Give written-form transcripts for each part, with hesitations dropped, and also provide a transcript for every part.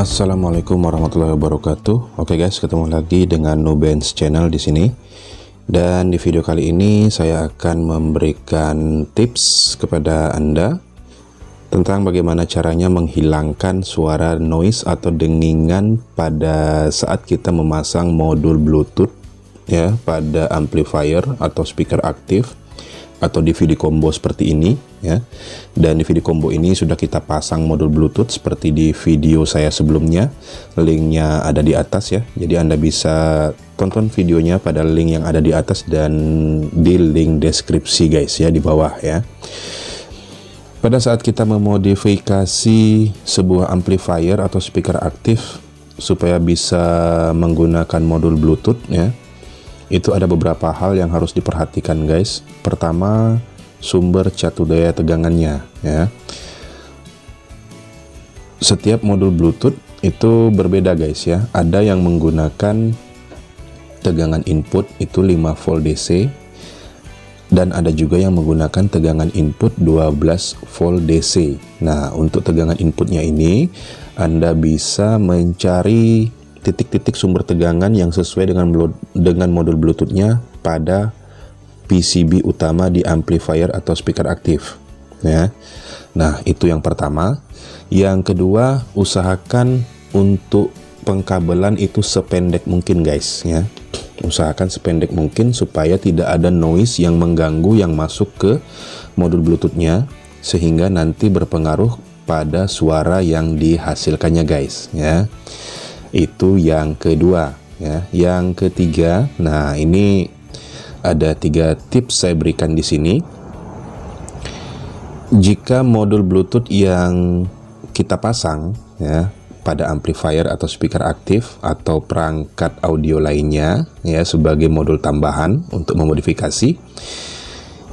Assalamualaikum warahmatullahi wabarakatuh. Oke guys, ketemu lagi dengan Nubens Channel di sini. Dan di video kali ini saya akan memberikan tips kepada Anda tentang bagaimana caranya menghilangkan suara noise atau dengingan pada saat kita memasang modul Bluetooth ya pada amplifier atau speaker aktif atau DVD combo seperti ini ya. Dan DVD combo ini sudah kita pasang modul Bluetooth seperti di video saya sebelumnya. Linknya ada di atas ya. Jadi Anda bisa tonton videonya pada link yang ada di atas dan di link deskripsi guys ya, di bawah ya. Pada saat kita memodifikasi sebuah amplifier atau speaker aktif supaya bisa menggunakan modul Bluetooth ya, itu ada beberapa hal yang harus diperhatikan guys. Pertama, sumber catu daya tegangannya ya. Setiap modul Bluetooth itu berbeda guys ya. Ada yang menggunakan tegangan input itu 5 volt DC dan ada juga yang menggunakan tegangan input 12 volt DC. Nah, untuk tegangan inputnya ini Anda bisa mencari titik-titik sumber tegangan yang sesuai dengan modul Bluetooth-nya pada PCB utama di amplifier atau speaker aktif ya. Nah, itu yang pertama. Yang kedua, usahakan untuk pengkabelan itu sependek mungkin guys ya. Usahakan sependek mungkin supaya tidak ada noise yang mengganggu yang masuk ke modul Bluetooth-nya sehingga nanti berpengaruh pada suara yang dihasilkannya guys ya. Itu yang kedua ya. Yang ketiga, nah ini ada 3 tips saya berikan di sini. Jika modul Bluetooth yang kita pasang ya pada amplifier atau speaker aktif atau perangkat audio lainnya ya sebagai modul tambahan untuk memodifikasi,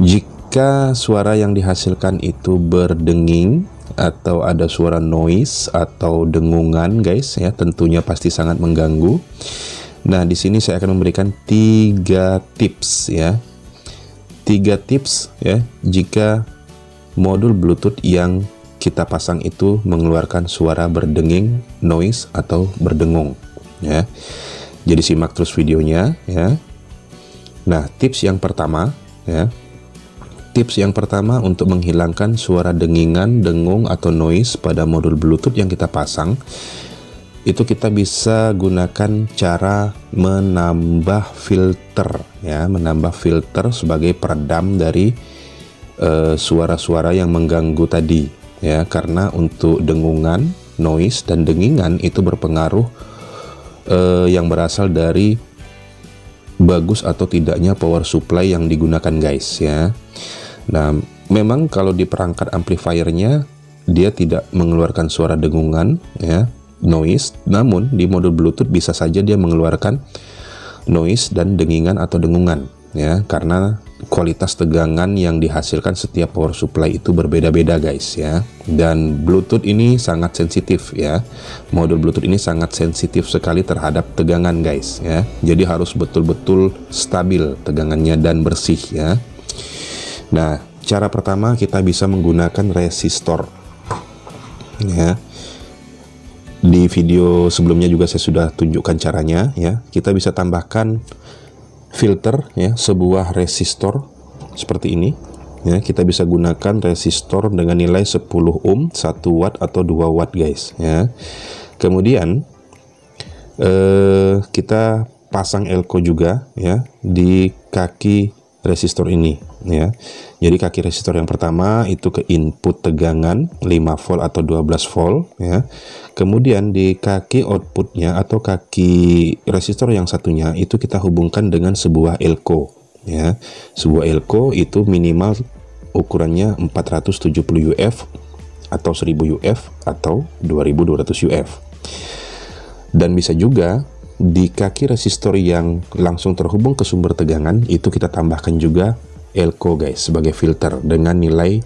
jika suara yang dihasilkan itu berdenging atau ada suara noise atau dengungan guys ya, tentunya pasti sangat mengganggu. Nah, di sini saya akan memberikan 3 tips ya. 3 tips ya jika modul Bluetooth yang kita pasang itu mengeluarkan suara berdenging, noise atau berdengung ya. Jadi simak terus videonya ya. Nah, tips yang pertama ya. Tips yang pertama untuk menghilangkan suara dengingan, dengung, atau noise pada modul Bluetooth yang kita pasang, itu kita bisa gunakan cara menambah filter ya, menambah filter sebagai peredam dari suara-suara yang mengganggu tadi ya. Karena untuk dengungan, noise, dan dengingan itu berpengaruh yang berasal dari bagus atau tidaknya power supply yang digunakan guys ya. Nah, memang kalau di perangkat amplifiernya dia tidak mengeluarkan suara dengungan ya, noise, namun di modul Bluetooth bisa saja dia mengeluarkan noise dan dengingan atau dengungan ya, karena kualitas tegangan yang dihasilkan setiap power supply itu berbeda-beda guys ya. Dan Bluetooth ini sangat sensitif ya. Modul Bluetooth ini sangat sensitif sekali terhadap tegangan guys ya. Jadi harus betul-betul stabil tegangannya dan bersih ya. Nah, cara pertama kita bisa menggunakan resistor ya. Di video sebelumnya juga saya sudah tunjukkan caranya ya. Kita bisa tambahkan filter ya, sebuah resistor seperti ini ya. Kita bisa gunakan resistor dengan nilai 10 ohm, 1 watt atau 2 watt guys ya. Kemudian kita pasang elko juga ya di kaki resistor ini ya. Jadi kaki resistor yang pertama itu ke input tegangan 5 volt atau 12 volt ya. Kemudian di kaki outputnya atau kaki resistor yang satunya itu kita hubungkan dengan sebuah elko ya. Sebuah elko itu minimal ukurannya 470 UF atau 1000 UF atau 2200 UF. Dan bisa juga di kaki resistor yang langsung terhubung ke sumber tegangan itu kita tambahkan juga elko guys sebagai filter dengan nilai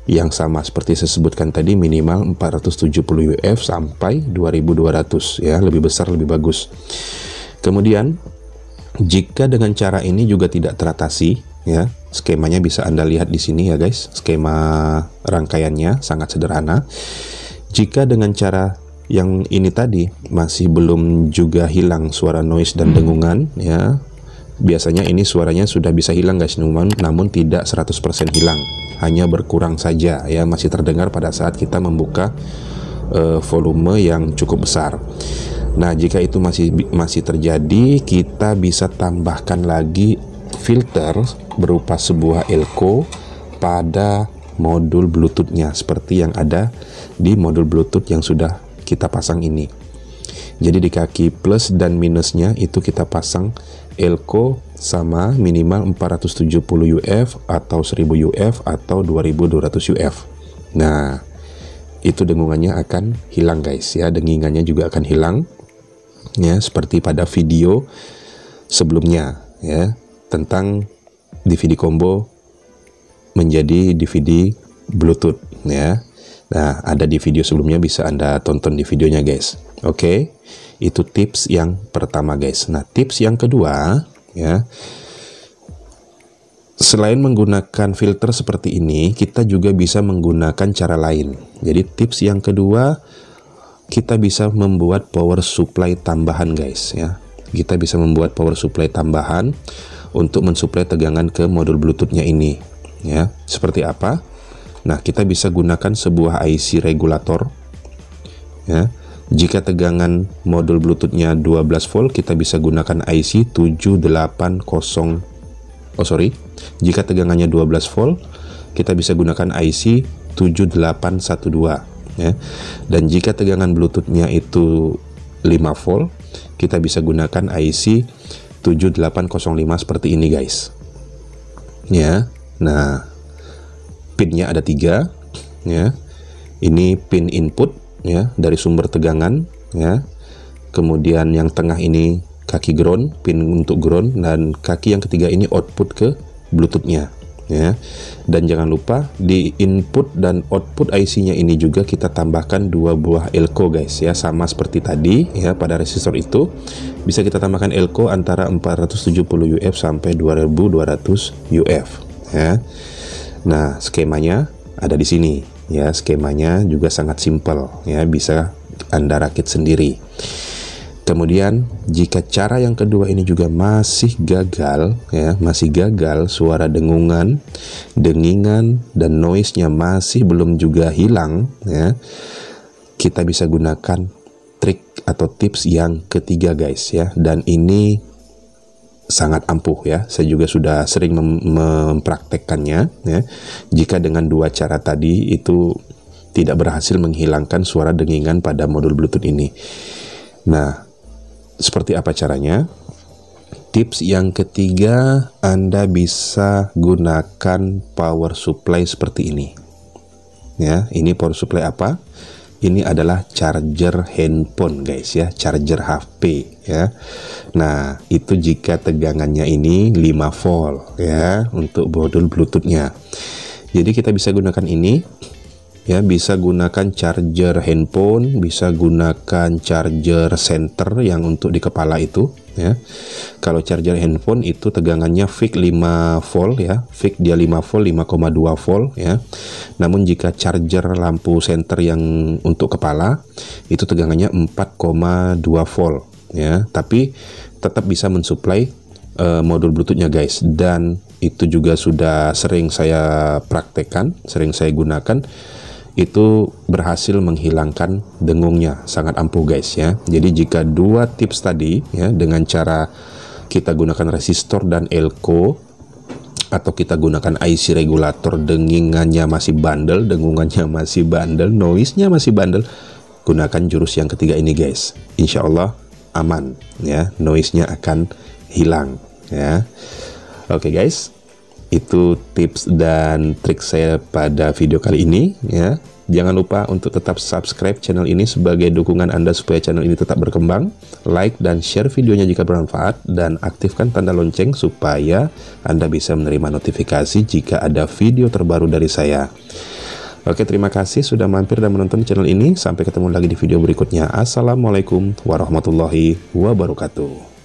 yang sama seperti saya sebutkan tadi, minimal 470 UF sampai 2200 ya, lebih besar lebih bagus. Kemudian jika dengan cara ini juga tidak teratasi ya, skemanya bisa Anda lihat di sini ya guys. Skema rangkaiannya sangat sederhana. Jika dengan cara yang ini tadi masih belum juga hilang suara noise dan dengungan ya. Biasanya ini suaranya sudah bisa hilang guys, namun tidak 100% hilang, hanya berkurang saja ya, masih terdengar pada saat kita membuka volume yang cukup besar. Nah, jika itu masih terjadi, kita bisa tambahkan lagi filter berupa sebuah elko pada modul Bluetooth-nya seperti yang ada di modul Bluetooth yang sudah kita pasang ini. Jadi di kaki plus dan minusnya itu kita pasang elko sama minimal 470 UF atau 1000 UF atau 2200 UF. Nah, itu dengungannya akan hilang guys ya, dengingannya juga akan hilang ya, seperti pada video sebelumnya ya, tentang DVD combo menjadi DVD Bluetooth ya. Nah, ada di video sebelumnya, bisa Anda tonton di videonya guys. Oke, itu tips yang pertama guys. Nah, tips yang kedua ya, selain menggunakan filter seperti ini, kita juga bisa menggunakan cara lain. Jadi tips yang kedua, kita bisa membuat power supply tambahan guys ya. Kita bisa membuat power supply tambahan untuk mensuplai tegangan ke modul Bluetooth-nya ini ya. Seperti apa? Nah, kita bisa gunakan sebuah IC regulator ya. Jika tegangan modul Bluetooth-nya 12 volt, kita bisa gunakan IC 780. Jika tegangannya 12 volt, kita bisa gunakan IC 7812 ya. Dan jika tegangan Bluetooth-nya itu 5 volt, kita bisa gunakan IC 7805 seperti ini guys ya. Nah, pinnya ada 3 ya. Ini pin input ya, dari sumber tegangan ya. Kemudian yang tengah ini kaki ground, pin untuk ground, dan kaki yang ketiga ini output ke Bluetooth-nya ya. Dan jangan lupa di input dan output IC-nya ini juga kita tambahkan 2 buah elko guys ya, sama seperti tadi ya. Pada resistor itu bisa kita tambahkan elko antara 470 UF sampai 2200 UF ya. Nah, skemanya ada di sini ya. Skemanya juga sangat simpel ya, bisa Anda rakit sendiri. Kemudian jika cara yang kedua ini juga masih gagal ya, masih gagal, suara dengungan, dengingan dan noise-nya masih belum juga hilang ya, kita bisa gunakan trik atau tips yang ketiga guys ya. Dan ini sangat ampuh ya, saya juga sudah sering mempraktekkannya ya. Jika dengan 2 cara tadi itu tidak berhasil menghilangkan suara dengingan pada modul Bluetooth ini. Nah, seperti apa caranya? Tips yang ketiga, Anda bisa gunakan power supply seperti ini ya. Ini power supply apa? Ini adalah charger handphone guys ya, charger HP ya. Nah, itu jika tegangannya ini 5 volt ya untuk modul Bluetooth-nya. Jadi kita bisa gunakan ini ya, bisa gunakan charger handphone, bisa gunakan charger center yang untuk di kepala itu ya. Kalau charger handphone itu tegangannya fix 5 volt ya, fix dia 5 volt, 5,2 volt ya. Namun jika charger lampu center yang untuk kepala itu tegangannya 4,2 volt ya, tapi tetap bisa mensuplai modul Bluetooth-nya guys. Dan itu juga sudah sering saya praktekkan, sering saya gunakan, itu berhasil menghilangkan dengungnya, sangat ampuh guys ya. Jadi jika 2 tips tadi ya, dengan cara kita gunakan resistor dan elko, atau kita gunakan IC regulator, dengingannya masih bandel, dengungannya masih bandel, noise-nya masih bandel, gunakan jurus yang ketiga ini guys. Insya Allah aman ya, noise-nya akan hilang ya. Oke guys, itu tips dan trik saya pada video kali ini ya. Jangan lupa untuk tetap subscribe channel ini sebagai dukungan Anda supaya channel ini tetap berkembang. Like dan share videonya jika bermanfaat, dan aktifkan tanda lonceng supaya Anda bisa menerima notifikasi jika ada video terbaru dari saya. Oke, terima kasih sudah mampir dan menonton channel ini. Sampai ketemu lagi di video berikutnya. Assalamualaikum warahmatullahi wabarakatuh.